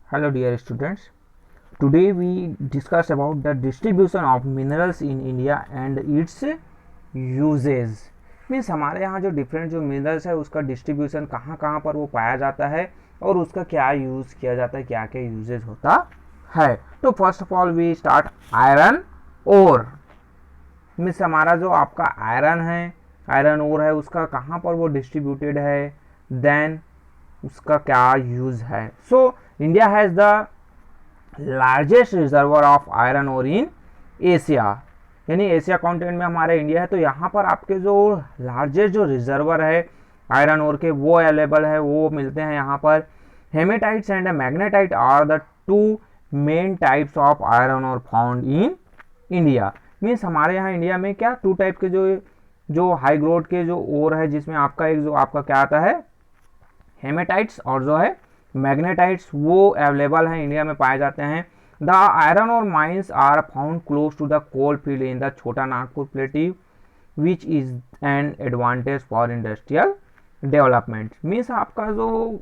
Hello dear students. Today we discuss about the distribution of minerals in India and its uses. Means हमारे यहाँ जो different जो minerals है उसका distribution कहाँ कहाँ पर वो पाया जाता है और उसका क्या यूज़ किया जाता है, क्या क्या यूजेज होता है. तो first of all we start iron ore. Means हमारा जो आपका आयरन ओर है उसका कहाँ पर वो डिस्ट्रीब्यूटेड है, देन उसका क्या यूज है. So India has the largest reservoir of iron ore in Asia, यानी एशिया कॉन्टिनेंट में हमारा इंडिया है. तो यहाँ पर आपके जो लार्जेस्ट जो रिजर्वर है आयरन ओर के वो अवेलेबल है, वो मिलते हैं यहाँ पर. Hematites and magnetite are the two main types of iron ore found in India. Means हमारे यहाँ इंडिया में क्या टू टाइप के जो हाई ग्रोड के जो ओर है, जिसमें आपका एक जो आपका क्या आता है हेमेटाइट्स और जो है मैग्नेटाइट्स, वो अवेलेबल है इंडिया में पाए जाते हैं. The iron ore mines are found close to the coal field in the Chhota Nagpur plateau which is an advantage for industrial development. Means आपका जो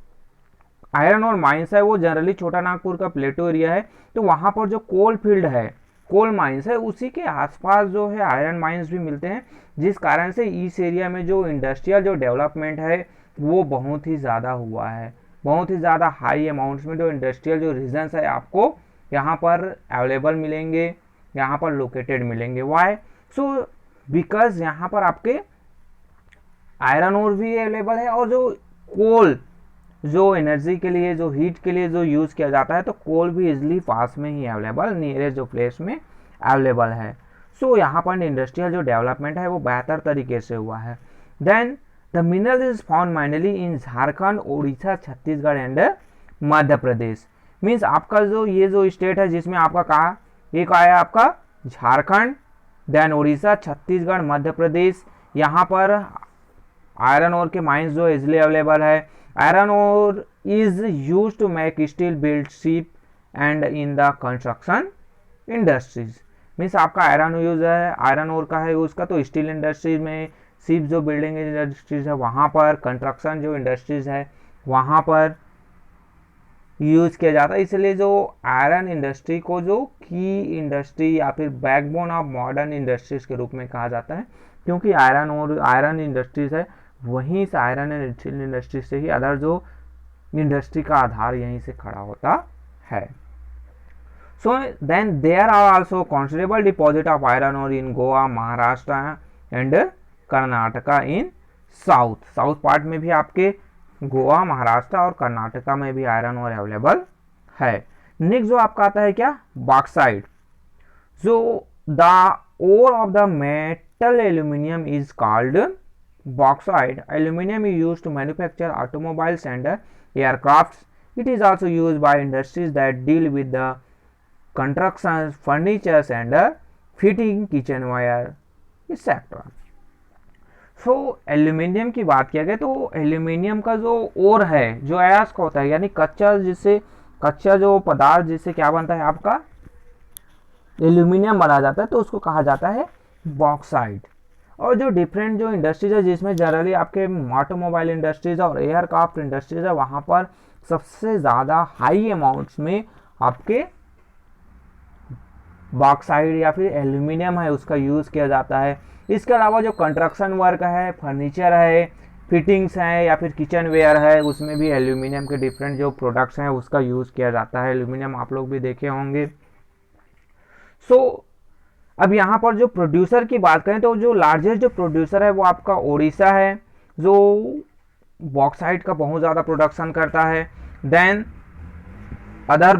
आयरन और माइंस है वो जनरली छोटा नागपुर का प्लेटो एरिया है, तो वहाँ पर जो कोल फील्ड है, कोल माइंस है, उसी के आसपास जो है आयरन माइंस भी मिलते हैं, जिस कारण से इस एरिया में जो इंडस्ट्रियल जो डेवलपमेंट है वो बहुत ही ज़्यादा हुआ है. बहुत ही ज़्यादा हाई अमाउंट्स में जो इंडस्ट्रियल जो रीजन्स है आपको यहाँ पर अवेलेबल मिलेंगे, यहाँ पर लोकेटेड मिलेंगे. वाई? सो बिकॉज यहाँ पर आपके आयरन ओर भी अवेलेबल है और जो कोल जो एनर्जी के लिए जो हीट के लिए जो यूज़ किया जाता है, तो कोल भी इजिली पास में ही अवेलेबल नियरेस्ट जो प्लेस में अवेलेबल है. सो यहाँ पर इंडस्ट्रियल जो डेवलपमेंट है वो बेहतर तरीके से हुआ है. Then the mineral is found mainly in Jharkhand, Orissa, Chhattisgarh and Madhya Pradesh. Means आपका जो ये जो स्टेट है जिसमें आपका कहा एक आया आपका झारखंड, देन उड़ीसा, छत्तीसगढ़, मध्य प्रदेश. यहाँ पर आयरन ओर के माइंस जो इजिली अवेलेबल है. Iron ore is use to make steel build ship and in the construction industries. Means आपका आयरन यूज है, आयरन ओर का है उसका, तो स्टील इंडस्ट्रीज में, शिप जो बिल्डिंग इंडस्ट्रीज है वहाँ पर, कंस्ट्रक्शन जो इंडस्ट्रीज है वहाँ पर यूज़ किया जाता है. इसलिए जो आयरन इंडस्ट्री को जो की इंडस्ट्री या फिर बैकबोन ऑफ मॉडर्न इंडस्ट्रीज के रूप में कहा जाता है, क्योंकि आयरन इंडस्ट्रीज है, वहीं से आयरन एंड स्टील इंडस्ट्री से ही अदर जो इंडस्ट्री का आधार यहीं से खड़ा होता है. So then there are also considerable deposit of iron ore in Goa, Maharashtra and Karnataka in south part में भी आपके गोवा, महाराष्ट्र और कर्नाटका में भी आयरन ओर अवेलेबल है. नेक्स्ट जो आपका आता है क्या बॉक्साइट. जो the ore of the metal aluminium is called bauxite. Aluminium is used to manufacture automobiles and aircrafts. It is also used by industries that deal with the construction, furnitures and fitting, kitchenware etcetera. So aluminium की बात किया गया तो aluminium का जो ओर है जो अयस्क होता है, यानी कच्चा जो पदार्थ जिससे क्या बनता है आपका एल्यूमिनियम बना जाता है, तो उसको कहा जाता है बॉक्साइट. और जो डिफरेंट जो इंडस्ट्रीज है जिसमें जनरली आपके ऑटोमोबाइल इंडस्ट्रीज और एयरक्राफ्ट इंडस्ट्रीज है, वहाँ पर सबसे ज़्यादा हाई अमाउंट्स में आपके बॉक्साइट या फिर एल्यूमिनियम है उसका यूज़ किया जाता है. इसके अलावा जो कंस्ट्रक्शन वर्क है, फर्नीचर है, फिटिंग्स हैं या फिर किचन वेयर है, उसमें भी एल्यूमिनियम के डिफरेंट जो प्रोडक्ट्स हैं उसका यूज़ किया जाता है. एल्यूमिनियम आप लोग भी देखे होंगे. सो अब यहाँ पर जो प्रोड्यूसर की बात करें तो जो लार्जेस्ट जो प्रोड्यूसर है वो आपका उड़ीसा है, जो बॉक्साइट का बहुत ज़्यादा प्रोडक्शन करता है. Then other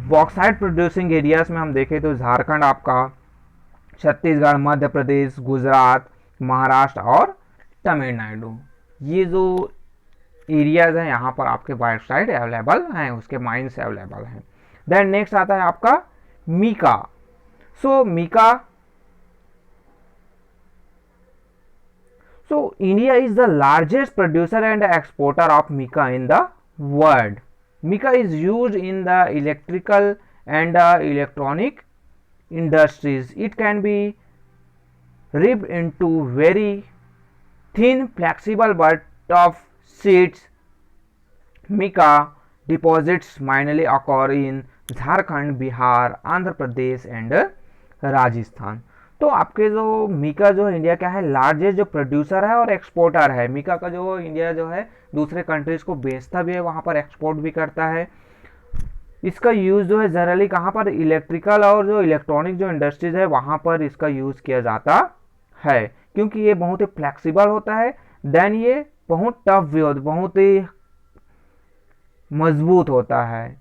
bauxite producing areas में हम देखें तो झारखंड आपका, छत्तीसगढ़, मध्य प्रदेश, गुजरात, महाराष्ट्र और तमिलनाडु, ये जो एरियाज हैं यहाँ पर आपके बॉक्साइट अवेलेबल हैं, उसके माइंस अवेलेबल हैं. देन नेक्स्ट आता है आपका mica. So India is the largest producer and exporter of mica in the world. Mica is used in the electrical and electronic industries. It can be ripped into very thin, flexible but tough sheets. Mica deposits mainly occur in Jharkhand, Bihar, Andhra Pradesh and Rajasthan. तो आपके जो मीका जो है India क्या है largest जो producer है और एक्सपोर्टर है। मीका का जो इंडिया जो है दूसरे कंट्रीज को बेचता भी है, वहाँ पर एक्सपोर्ट भी करता है। इसका यूज़ जो है जनरली कहाँ पर, इलेक्ट्रिकल और जो इलेक्ट्रॉनिक जो इंडस्ट्रीज है वहाँ पर इसका यूज़ किया जाता है, क्योंकि ये बहुत ही फ्लेक्सिबल होता है। देन ये बहुत टफ भी होता है, बहुत ही मजबूत होता है।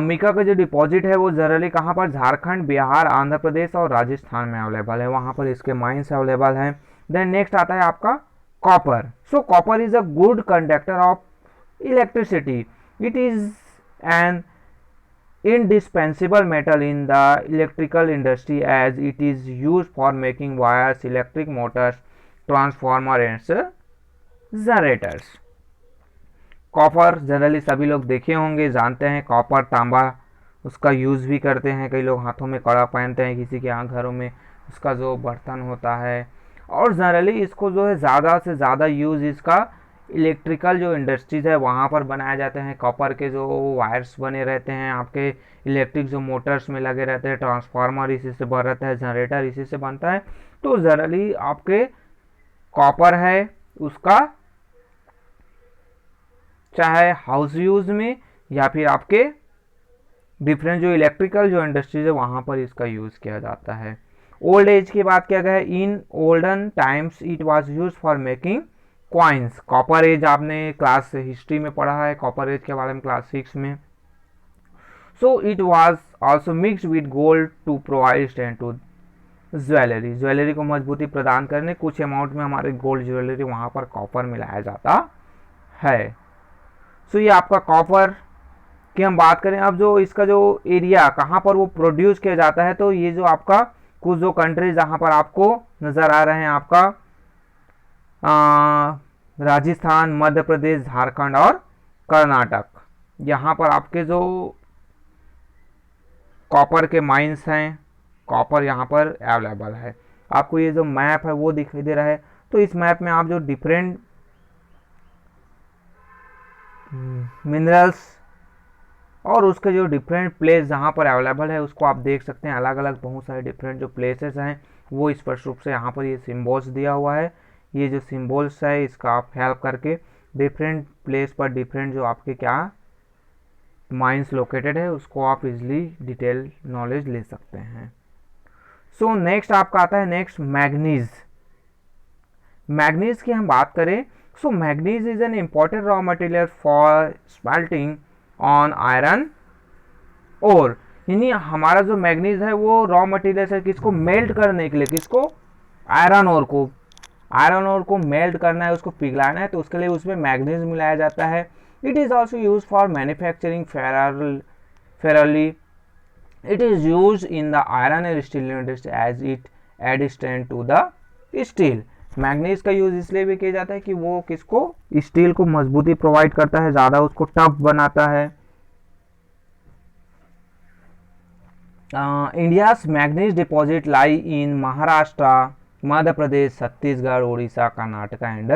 मीका का जो डिपॉजिट है वो जनरली कहाँ पर, झारखंड, बिहार, आंध्र प्रदेश और राजस्थान में अवेलेबल है, वहाँ पर इसके माइंस अवेलेबल हैं। देन नेक्स्ट आता है आपका copper. So copper is a good conductor of electricity. It is an indispensable metal in the electrical industry as it is used for making wires, electric motors, transformer and generators. Copper generally सभी लोग देखे होंगे, जानते हैं। Copper, तांबा उसका use भी करते हैं, कई लोग हाथों में कड़ा पहनते हैं, किसी के यहाँ घरों में उसका जो बर्तन होता है। और जनरली इसको जो है ज़्यादा से ज़्यादा यूज़ इसका इलेक्ट्रिकल जो इंडस्ट्रीज़ है वहाँ पर बनाए जाते हैं। कॉपर के जो वायर्स बने रहते हैं, आपके इलेक्ट्रिक जो मोटर्स में लगे रहते हैं, ट्रांसफार्मर इसी से बन रहता है, जनरेटर इसी से बनता है। तो जनरली आपके कॉपर है उसका चाहे हाउस यूज़ में या फिर आपके डिफरेंट जो इलेक्ट्रिकल जो इंडस्ट्रीज है वहाँ पर इसका यूज़ किया जाता है। ओल्ड एज की बात किया गया है, in olden times it was use for making coins. Copper as आपने क्लास हिस्ट्री में पढ़ा है, कॉपर एज के बारे में क्लास 6 में। So it was also mixed with gold to provide strength to jewellery. Jewellery को मजबूती प्रदान करने कुछ अमाउंट में हमारे गोल्ड ज्वेलरी वहाँ पर कॉपर मिलाया जाता है। सो ये आपका कॉपर की हम बात करें। अब जो इसका जो एरिया कहाँ पर वो प्रोड्यूस किया जाता है, तो ये जो आपका कुछ जो कंट्रीज जहाँ पर आपको नज़र आ रहे हैं, आपका राजस्थान, मध्य प्रदेश, झारखंड और कर्नाटक, यहाँ पर आपके जो कॉपर के माइंस हैं, कॉपर यहाँ पर अवेलेबल है। आपको ये जो मैप है वो दिखाई दे रहा है। तो इस मैप में आप जो डिफरेंट मिनरल्स और उसके जो डिफरेंट प्लेस जहाँ पर अवेलेबल है उसको आप देख सकते हैं। अलग अलग बहुत सारे डिफरेंट जो प्लेसेस हैं वो स्पष्ट रूप से यहाँ पर ये सिम्बॉल्स दिया हुआ है। ये जो सिम्बॉल्स है इसका आप हेल्प करके डिफरेंट प्लेस पर डिफरेंट जो आपके क्या माइंस लोकेटेड है उसको आप इजीली डिटेल नॉलेज ले सकते हैं। सो नेक्स्ट आपका आता है नेक्स्ट मैग्नीज। मैग्नीज की हम बात करें, so manganese is an important raw material for smelting on iron ore, यानी हमारा जो मैग्नीज है वो रॉ मटेरियल है किसको मेल्ट करने के लिए, किसको, आयरन ओर को। आयरन ओर को मेल्ट करना है, उसको पिघलाना है, तो उसके लिए उसमें मैग्नीज मिलाया जाता है। It is also use for manufacturing ferroalloy. It is use in the iron and steel industry as it add strength to the steel. Manganese का यूज इसलिए भी किया जाता है कि वो किसको, स्टील को मजबूती प्रोवाइड करता है, ज़्यादा उसको टफ बनाता है। India's manganese deposit lie in Maharashtra, Madhya Pradesh, Chhattisgarh, Orissa, Karnataka and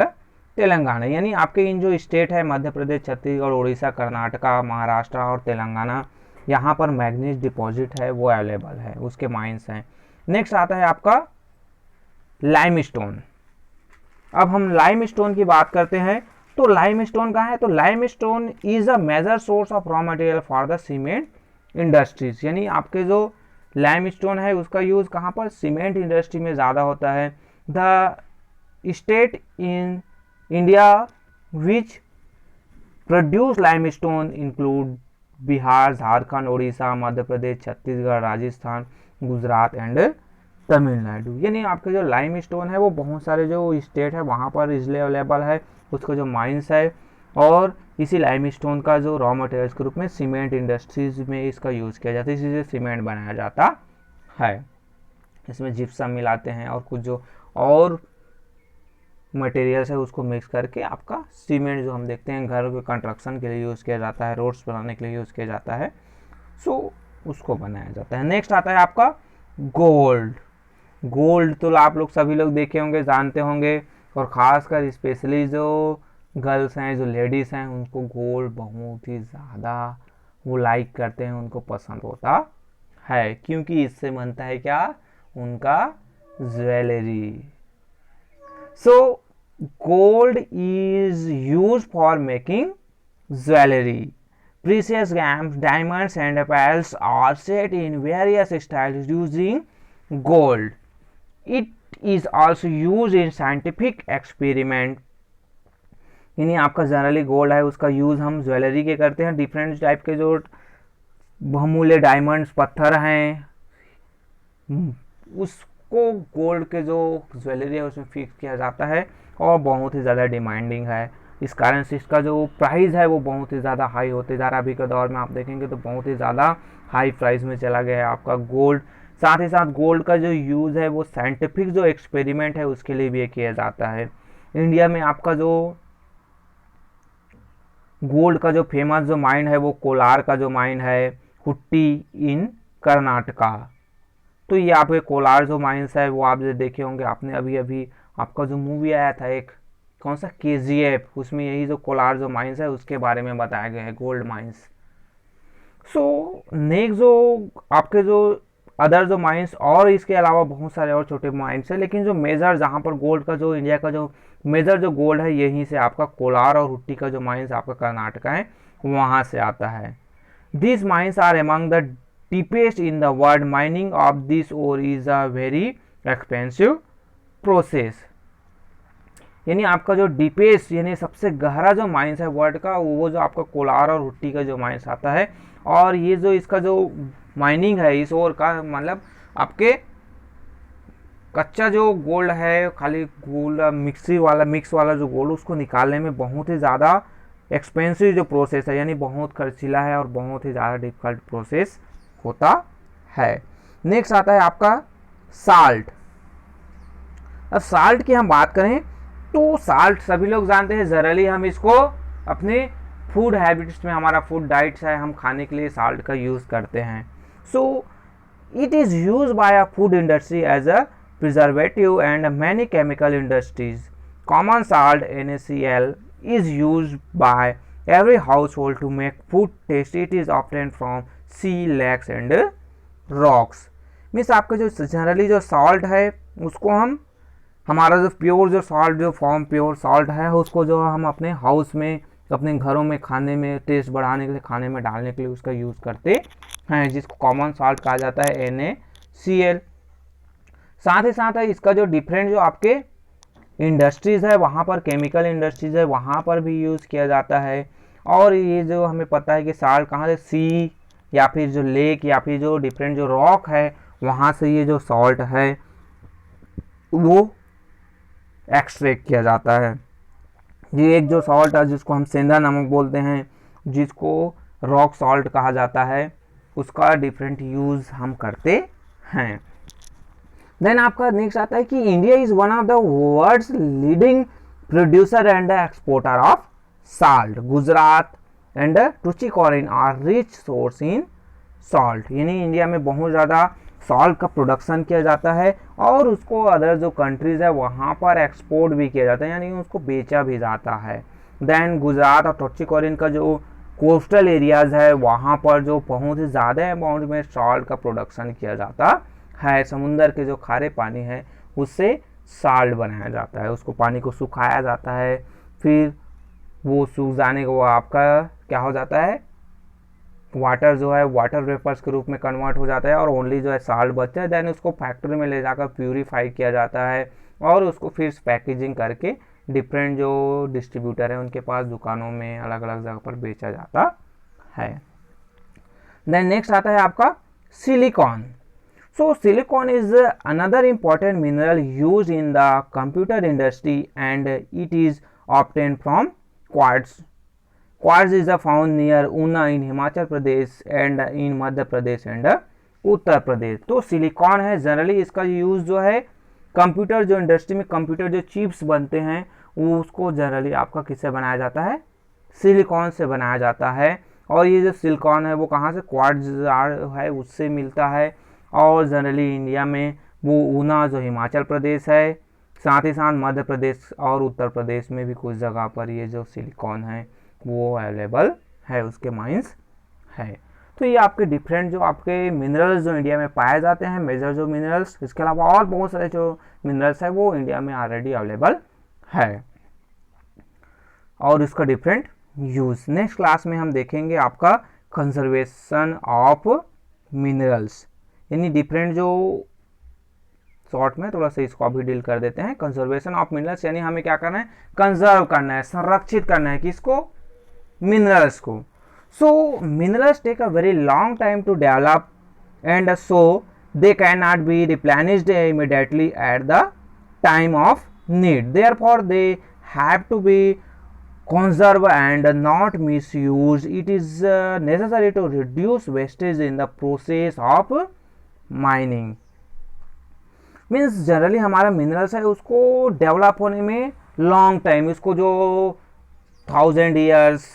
Telangana. यानी आपके इन जो स्टेट है मध्य प्रदेश, छत्तीसगढ़, उड़ीसा, कर्नाटका, महाराष्ट्र और तेलंगाना, यहाँ पर मैग्नीज डिपॉजिट है वो अवेलेबल है, उसके माइंस हैं। नेक्स्ट आता है आपका लाइमस्टोन। अब हम लाइमस्टोन की बात करते हैं, तो लाइमस्टोन कहाँ है, तो limestone is a major source of raw material for the cement industries. यानी आपके जो लाइमस्टोन है उसका यूज़ कहाँ पर, सीमेंट इंडस्ट्री में ज़्यादा होता है। The state in India which produce limestone include Bihar, Jharkhand, Orissa, Madhya Pradesh, Chhattisgarh, Rajasthan, Gujarat and Tamil Nadu. यानी आपके जो लाइमस्टोन है वो बहुत सारे जो स्टेट है वहाँ पर इजली अवेलेबल है, उसका जो माइंस है, और इसी लाइमस्टोन का जो रॉ मटेरियल्स के रूप में सीमेंट इंडस्ट्रीज में इसका यूज़ किया जाता है, इसी से सीमेंट बनाया जाता है। इसमें जिप्सम मिलाते हैं और कुछ जो और मटेरियल्स है उसको मिक्स करके आपका सीमेंट जो हम देखते हैं घर के कंस्ट्रक्शन के लिए यूज़ किया जाता है, रोड्स बनाने के लिए यूज़ किया जाता है, सो उसको बनाया जाता है। नेक्स्ट आता है आपका गोल्ड। गोल्ड तो आप लोग सभी लोग देखे होंगे, जानते होंगे, और ख़ासकर स्पेशली जो गर्ल्स हैं, जो लेडीज़ हैं, उनको गोल्ड बहुत ही ज़्यादा वो लाइक करते हैं, उनको पसंद होता है, क्योंकि इससे बनता है क्या, उनका jewellery. So gold is use for making jewellery. Precious gems, diamonds and pearls are set in various styles using gold. It is also used in scientific experiment. यानी आपका जनरली गोल्ड है उसका यूज़ हम ज्वेलरी के करते हैं। Different type के जो बहुमूल्य डायमंड्स पत्थर हैं उसको गोल्ड के जो ज्वेलरी है उसमें फिक्स किया जाता है और बहुत ही ज़्यादा डिमांडिंग है। इस कारण से इसका जो प्राइस है वो बहुत ही ज़्यादा हाई होते जा रहा है। अभी के दौर में आप देखेंगे तो बहुत ही ज़्यादा हाई प्राइस में चला गया है आपका गोल्ड। साथ ही साथ गोल्ड का जो यूज़ है वो साइंटिफिक जो एक्सपेरिमेंट है उसके लिए भी किया जाता है। इंडिया में आपका जो गोल्ड का जो फेमस जो माइन है वो कोलार का जो माइन है, हुट्टी इन कर्नाटका। तो ये आपके कोलार जो माइंस है वो आप जो देखे होंगे आपने, अभी अभी आपका जो मूवी आया था एक कौन सा KGF, उसमें यही जो कोलार जो माइंस है उसके बारे में बताया गया है, गोल्ड माइंस। सो नेक्स्ट जो आपके जो अदर जो माइंस और इसके अलावा बहुत सारे और छोटे माइंस है, लेकिन जो मेजर जहाँ पर गोल्ड का जो इंडिया का जो मेजर जो गोल्ड है यहीं से आपका कोलार और हुट्टी का जो माइंस आपका कर्नाटका है वहाँ से आता है। These mines are among the deepest in the world. Mining of this ore is a very expensive process. यानी आपका जो डीपेस्ट यानी सबसे गहरा जो माइंस है वर्ल्ड का वो जो आपका कोलार और हुट्टी का जो माइंस आता है। और ये जो इसका जो माइनिंग है इस ओर का मतलब आपके कच्चा जो गोल्ड है, खाली गोल्ड मिक्स वाला जो गोल्ड उसको निकालने में बहुत ही ज़्यादा एक्सपेंसिव जो प्रोसेस है, यानी बहुत खर्चीला है और बहुत ही ज़्यादा डिफिकल्ट प्रोसेस होता है। नेक्स्ट आता है आपका साल्ट। अब साल्ट की हम बात करें तो साल्ट सभी लोग जानते हैं, जनरली हम इसको अपने फूड हैबिट्स में, हमारा फूड डाइट्स है, हम खाने के लिए साल्ट का यूज़ करते हैं। So it is use by a food industry as a preservative and many chemical industries. Common salt NaCl is used by every household to make food tasty. It is obtained from sea, lakes and rocks. Means आपका जो generally जो salt है उसको हम हमारा जो pure जो salt जो फॉर्म प्योर सॉल्ट है उसको जो हम अपने हाउस में अपने घरों में खाने में टेस्ट बढ़ाने के लिए खाने में डालने के लिए उसका यूज़ करते हैं, जिसको कॉमन सॉल्ट कहा जाता है NaCl। साथ ही साथ है इसका जो डिफरेंट जो आपके इंडस्ट्रीज़ है वहाँ पर, केमिकल इंडस्ट्रीज़ है वहाँ पर भी यूज़ किया जाता है। और ये जो हमें पता है कि साल्ट कहाँ से, सी या फिर जो लेक या फिर जो डिफरेंट जो रॉक है वहाँ से ये जो सॉल्ट है वो एक्सट्रैक्ट किया जाता है। ये एक जो सॉल्ट है जिसको हम सेंधा नमक बोलते हैं, जिसको रॉक सॉल्ट कहा जाता है, उसका डिफरेंट यूज़ हम करते हैं। देन आपका नेक्स्ट आता है कि India is one of the world's leading producer and exporter of salt. Gujarat and Tuticorin are rich source in salt. यानी इंडिया में बहुत ज़्यादा सॉल्ट का प्रोडक्शन किया जाता है और उसको अदर जो कंट्रीज़ है वहाँ पर एक्सपोर्ट भी किया जाता है, यानी उसको बेचा भी जाता है। देन गुजरात और टुचिकोरिन का जो कोस्टल एरियाज़ है वहाँ पर जो बहुत ही ज़्यादा अमाउंट में सॉल्ट का प्रोडक्शन किया जाता है। समुंदर के जो खारे पानी है उससे साल्ट बनाया जाता है, उसको पानी को सुखाया जाता है, फिर वो सूख जाने को आपका क्या हो जाता है, वाटर जो है वाटर वेपर्स के रूप में कन्वर्ट हो जाता है और ओनली जो है साल्ट बचता है। देन उसको फैक्ट्री में ले जाकर प्यूरीफाई किया जाता है और उसको फिर पैकेजिंग करके डिफरेंट जो डिस्ट्रीब्यूटर है उनके पास दुकानों में अलग अलग जगह पर बेचा जाता है। देन नेक्स्ट आता है आपका silicon. So silicon is another important mineral used in the computer industry and it is obtained from quartz. Quartz is found near Una in Himachal Pradesh and in Madhya Pradesh and Uttar Pradesh. तो silicon है generally इसका use जो है computer जो industry में computer जो chips बनते हैं वो उसको जनरली आपका किससे बनाया जाता है, सिलिकॉन से बनाया जाता है। और ये जो सिलिकॉन है वो कहाँ से, क्वार्ट्ज है उससे मिलता है और जनरली इंडिया में वो ऊना जो हिमाचल प्रदेश है साथ ही साथ मध्य प्रदेश और उत्तर प्रदेश में भी कुछ जगह पर ये जो सिलिकॉन है वो अवेलेबल है, उसके माइंस है। तो ये आपके डिफरेंट जो आपके मिनरल्स जो इंडिया में पाए जाते हैं, मेजर जो मिनरल्स, इसके अलावा और बहुत सारे जो मिनरल्स है वो इंडिया में ऑलरेडी अवेलेबल है और इसका डिफरेंट यूज। नेक्स्ट क्लास में हम देखेंगे आपका कंजर्वेशन ऑफ मिनरल्स, यानी डिफरेंट जो शॉर्ट में थोड़ा सा इसको अभी डील कर देते हैं। कंजर्वेशन ऑफ मिनरल्स यानी हमें क्या करना है, कंजर्व करना है, संरक्षित करना है, किसको, मिनरल्स को। So minerals take a very long time to develop and so they can not be replenished immediately at the time of need, therefore they have to be conserve and not misuse. It is necessary to reduce wastage in the process of mining. Means generally हमारा minerals है उसको develop होने में long time, इसको जो 1000 years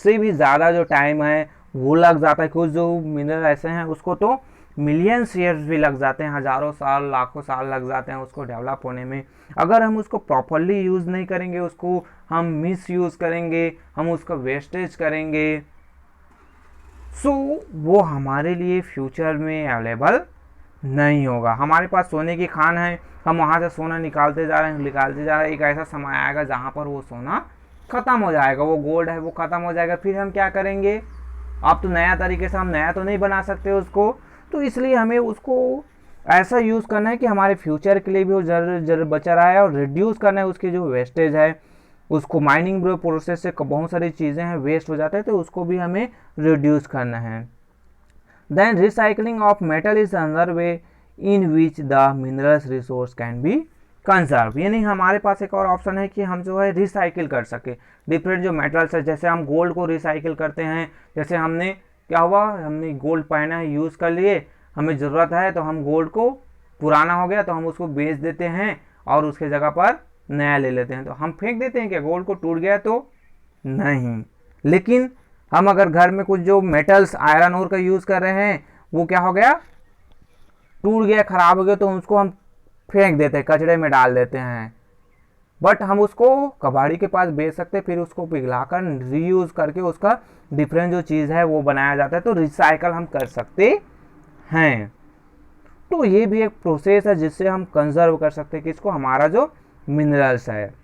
से भी ज़्यादा जो टाइम है वो लग जाता है। कुछ जो मिनरल ऐसे हैं उसको तो मिलियंस ईयर्स भी लग जाते हैं, हज़ारों साल, लाखों साल लग जाते हैं उसको डेवलप होने में। अगर हम उसको प्रॉपरली यूज़ नहीं करेंगे, उसको हम मिस यूज़ करेंगे, हम उसका वेस्टेज करेंगे, सो वो हमारे लिए फ्यूचर में अवेलेबल नहीं होगा। हमारे पास सोने की खान है, हम वहाँ से सोना निकालते जा रहे हैं, एक ऐसा समय आएगा जहाँ पर वो सोना ख़त्म हो जाएगा, वो गोल्ड है वो ख़त्म हो जाएगा, फिर हम क्या करेंगे, अब तो नया तरीके से हम नया तो नहीं बना सकते उसको। तो इसलिए हमें उसको ऐसा यूज़ करना है कि हमारे फ्यूचर के लिए भी वो जरूर बचा रहा है, और रिड्यूस करना है उसकी जो वेस्टेज है उसको। माइनिंग प्रोसेस से बहुत सारी चीज़ें हैं वेस्ट हो जाते हैं, तो उसको भी हमें रिड्यूस करना है। Then recycling of metal is another way in which the minerals resource can be conserve, यानी हमारे पास एक और ऑप्शन है कि हम जो है रिसाइकिल कर सके डिफरेंट जो मेटल्स है। जैसे हम गोल्ड को रिसाइकिल करते हैं, जैसे हमने क्या हुआ, हमने गोल्ड पहना है, यूज़ कर लिए, हमें ज़रूरत है तो हम गोल्ड को, पुराना हो गया तो हम उसको बेच देते हैं और उसके जगह पर नया ले लेते हैं। तो हम फेंक देते हैं क्या गोल्ड को, टूट गया तो नहीं। लेकिन हम अगर घर में कुछ जो मेटल्स आयरन ओर का यूज़ कर रहे हैं वो क्या हो गया, टूट गया, ख़राब हो गया, तो उसको हम फेंक देते हैं, कचड़े में डाल देते हैं। बट हम उसको कबाड़ी के पास बेच सकते हैं, फिर उसको पिघलाकर रीयूज़ करके उसका डिफरेंट जो चीज़ है वो बनाया जाता है, तो रिसाइकल हम कर सकते हैं। तो ये भी एक प्रोसेस है जिससे हम कंजर्व कर सकते हैं किसको, हमारा जो मिनरल्स है।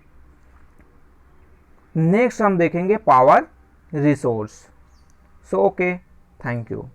नेक्स्ट हम देखेंगे power resource. So okay, thank you.